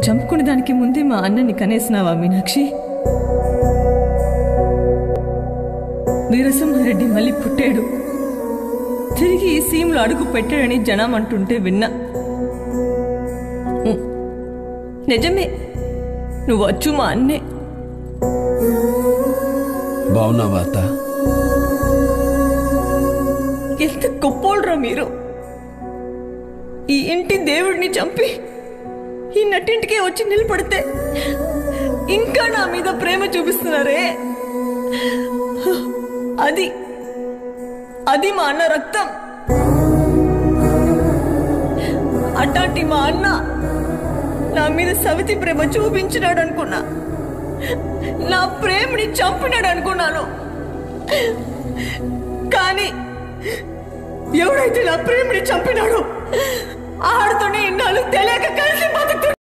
చంపుకునే దానికి ముందే మా అన్నని కనేసినావా మీనాక్షి? వీరసింహారెడ్డి మళ్ళీ పుట్టాడు, తిరిగి ఈ సీమలో అడుగు పెట్టాడని జనం అంటుంటే విన్నా. నిజమే, నువ్వు వచ్చు మా అన్నే. బావున్నావా అత్త? ఎంత గొప్పోళ్ళరా మీరు! ఈ ఇంటి దేవుడిని చంపి ఈ నట్టింటికే వచ్చి నిలబడితే ఇంకా నా మీద ప్రేమ చూపిస్తున్నారే. అది అది మా అన్న రక్తం. అట్లాంటి మా అన్న నా మీద సవితి ప్రేమ చూపించినాడు అనుకున్నా, నా ప్రేమని చంపినాడు అనుకున్నాను. కానీ ఎవడైతే నా ప్రేమని చంపినాడో ఆడుతూనే ఇన్నాళ్ళు తెలియక కలిసి బతుకుతున్నాడు.